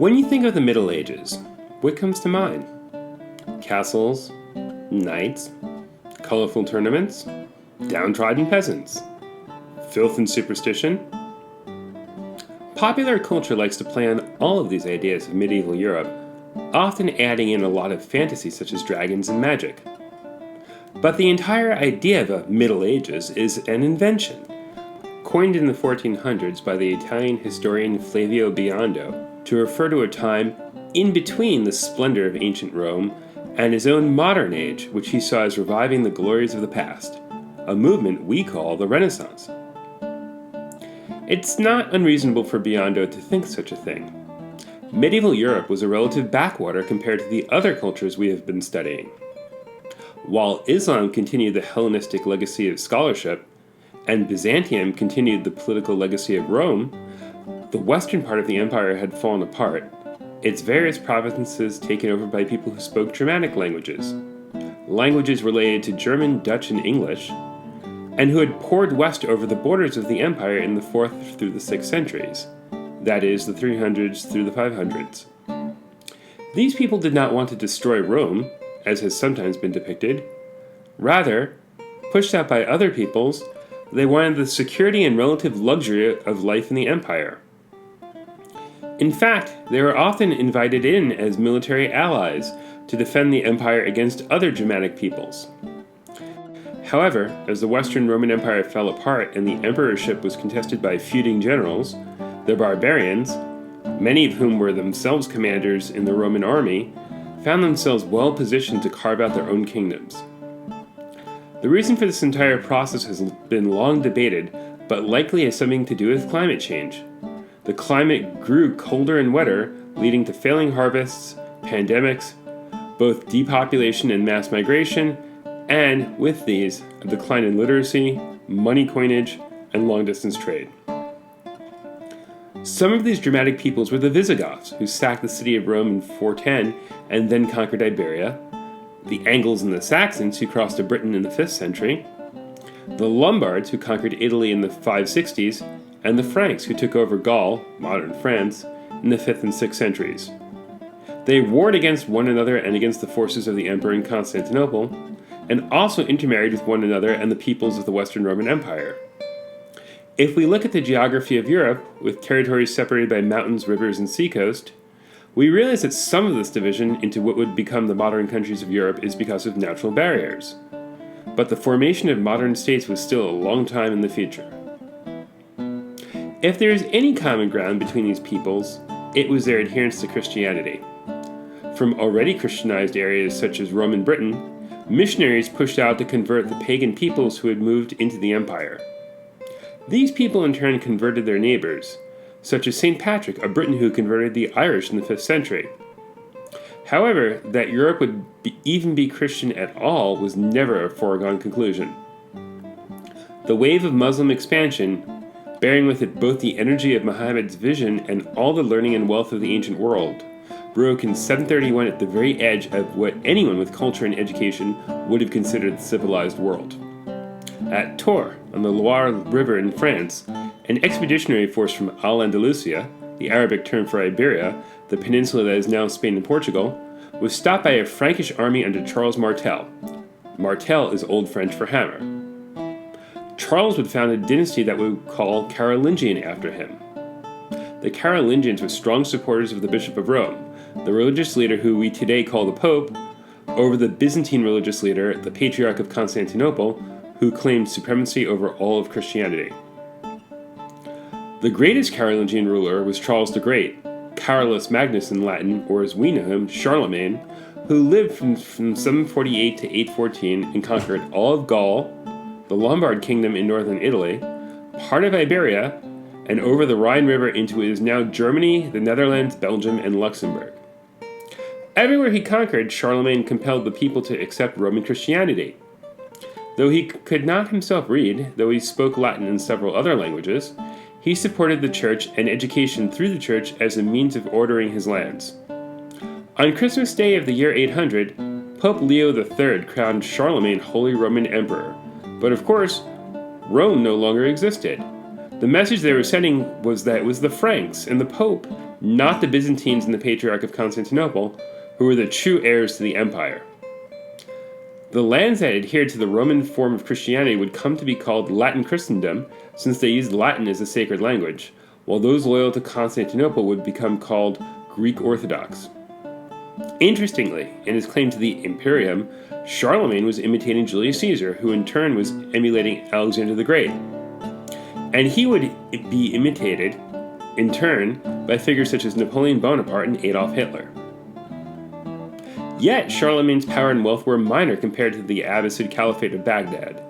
When you think of the Middle Ages, what comes to mind? Castles, knights, colorful tournaments, downtrodden peasants, filth and superstition. Popular culture likes to play on all of these ideas of medieval Europe, often adding in a lot of fantasy such as dragons and magic. But the entire idea of the Middle Ages is an invention, coined in the 1400s by the Italian historian Flavio Biondo to refer to a time in between the splendor of ancient Rome and his own modern age, which he saw as reviving the glories of the past, a movement we call the Renaissance. It's not unreasonable for Biondo to think such a thing. Medieval Europe was a relative backwater compared to the other cultures we have been studying. While Islam continued the Hellenistic legacy of scholarship, and Byzantium continued the political legacy of Rome, the western part of the empire had fallen apart, its various provinces taken over by people who spoke Germanic languages, languages related to German, Dutch, and English, and who had poured west over the borders of the empire in the 4th through the 6th centuries, that is, the 300s through the 500s. These people did not want to destroy Rome, as has sometimes been depicted. Rather, pushed out by other peoples, they wanted the security and relative luxury of life in the empire. In fact, they were often invited in as military allies to defend the empire against other Germanic peoples. However, as the Western Roman Empire fell apart and the emperorship was contested by feuding generals, the barbarians, many of whom were themselves commanders in the Roman army, found themselves well positioned to carve out their own kingdoms. The reason for this entire process has been long debated, but likely has something to do with climate change. The climate grew colder and wetter, leading to failing harvests, pandemics, both depopulation and mass migration, and, with these, a decline in literacy, money coinage, and long-distance trade. Some of these dramatic peoples were the Visigoths, who sacked the city of Rome in 410 and then conquered Iberia, the Angles and the Saxons, who crossed to Britain in the 5th century, the Lombards, who conquered Italy in the 560s, and the Franks, who took over Gaul, modern France, in the 5th and 6th centuries. They warred against one another and against the forces of the emperor in Constantinople, and also intermarried with one another and the peoples of the Western Roman Empire. If we look at the geography of Europe, with territories separated by mountains, rivers, and seacoast, we realize that some of this division into what would become the modern countries of Europe is because of natural barriers. But the formation of modern states was still a long time in the future. If there is any common ground between these peoples, it was their adherence to Christianity. From already Christianized areas such as Rome and Britain, missionaries pushed out to convert the pagan peoples who had moved into the empire. These people in turn converted their neighbors, such as St. Patrick, a Briton who converted the Irish in the 5th century. However, that Europe would even be Christian at all was never a foregone conclusion. The wave of Muslim expansion, bearing with it both the energy of Muhammad's vision and all the learning and wealth of the ancient world, broke in 731 at the very edge of what anyone with culture and education would have considered the civilized world. At Tours, on the Loire River in France, an expeditionary force from Al-Andalusia, the Arabic term for Iberia, the peninsula that is now Spain and Portugal, was stopped by a Frankish army under Charles Martel. Martel is Old French for hammer. Charles would found a dynasty that we would call Carolingian after him. The Carolingians were strong supporters of the Bishop of Rome, the religious leader who we today call the Pope, over the Byzantine religious leader, the Patriarch of Constantinople, who claimed supremacy over all of Christianity. The greatest Carolingian ruler was Charles the Great, Carolus Magnus in Latin, or as we know him, Charlemagne, who lived from 748 to 814 and conquered all of Gaul, the Lombard kingdom in northern Italy, part of Iberia, and over the Rhine River into what is now Germany, the Netherlands, Belgium, and Luxembourg. Everywhere he conquered, Charlemagne compelled the people to accept Roman Christianity. Though he could not himself read, though he spoke Latin and several other languages, he supported the church and education through the church as a means of ordering his lands. On Christmas Day of the year 800, Pope Leo III crowned Charlemagne Holy Roman Emperor, but of course, Rome no longer existed. The message they were sending was that it was the Franks and the Pope, not the Byzantines and the Patriarch of Constantinople, who were the true heirs to the empire. The lands that adhered to the Roman form of Christianity would come to be called Latin Christendom, since they used Latin as a sacred language, while those loyal to Constantinople would become called Greek Orthodox. Interestingly, in his claim to the imperium, Charlemagne was imitating Julius Caesar, who in turn was emulating Alexander the Great. And he would be imitated, in turn, by figures such as Napoleon Bonaparte and Adolf Hitler. Yet, Charlemagne's power and wealth were minor compared to the Abbasid Caliphate of Baghdad.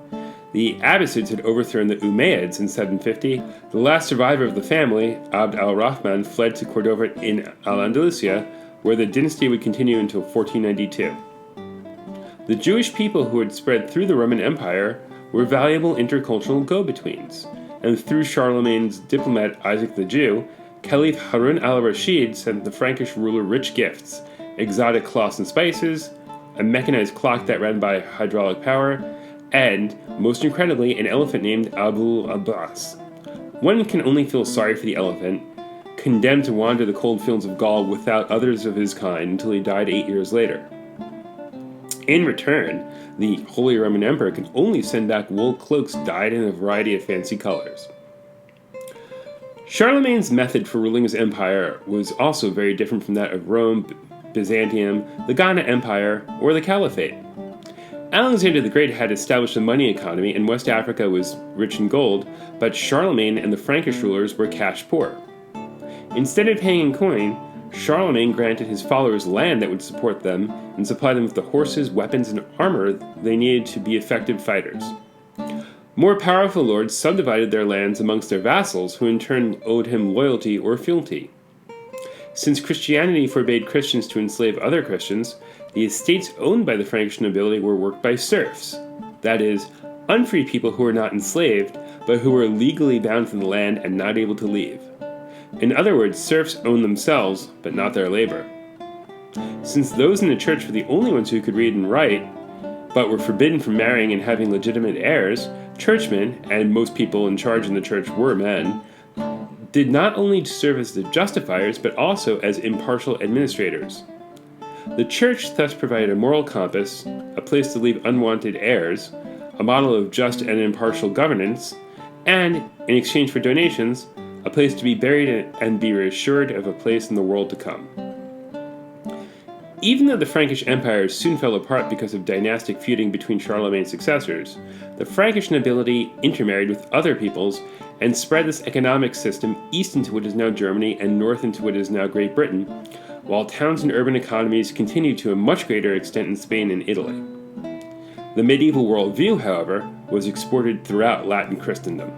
The Abbasids had overthrown the Umayyads in 750. The last survivor of the family, Abd al-Rahman, fled to Cordova in Al-Andalusia, where the dynasty would continue until 1492. The Jewish people who had spread through the Roman Empire were valuable intercultural go-betweens, and through Charlemagne's diplomat Isaac the Jew, Caliph Harun al-Rashid sent the Frankish ruler rich gifts, exotic cloths and spices, a mechanized clock that ran by hydraulic power, and, most incredibly, an elephant named Abu Abbas. One can only feel sorry for the elephant, condemned to wander the cold fields of Gaul without others of his kind until he died 8 years later. In return, the Holy Roman Emperor could only send back wool cloaks dyed in a variety of fancy colors. Charlemagne's method for ruling his empire was also very different from that of Rome, Byzantium, the Ghana Empire, or the Caliphate. Alexander the Great had established a money economy and West Africa was rich in gold, but Charlemagne and the Frankish rulers were cash poor. Instead of paying in coin, Charlemagne granted his followers land that would support them and supply them with the horses, weapons, and armor they needed to be effective fighters. More powerful lords subdivided their lands amongst their vassals, who in turn owed him loyalty or fealty. Since Christianity forbade Christians to enslave other Christians, the estates owned by the Frankish nobility were worked by serfs, that is, unfree people who were not enslaved, but who were legally bound to the land and not able to leave. In other words, serfs owned themselves, but not their labor. Since those in the church were the only ones who could read and write, but were forbidden from marrying and having legitimate heirs, churchmen, and most people in charge in the church were men, did not only serve as the justifiers, but also as impartial administrators. The church thus provided a moral compass, a place to leave unwanted heirs, a model of just and impartial governance, and, in exchange for donations, a place to be buried and be reassured of a place in the world to come. Even though the Frankish Empire soon fell apart because of dynastic feuding between Charlemagne's successors, the Frankish nobility intermarried with other peoples and spread this economic system east into what is now Germany and north into what is now Great Britain, while towns and urban economies continued to a much greater extent in Spain and Italy. The medieval worldview, however, was exported throughout Latin Christendom.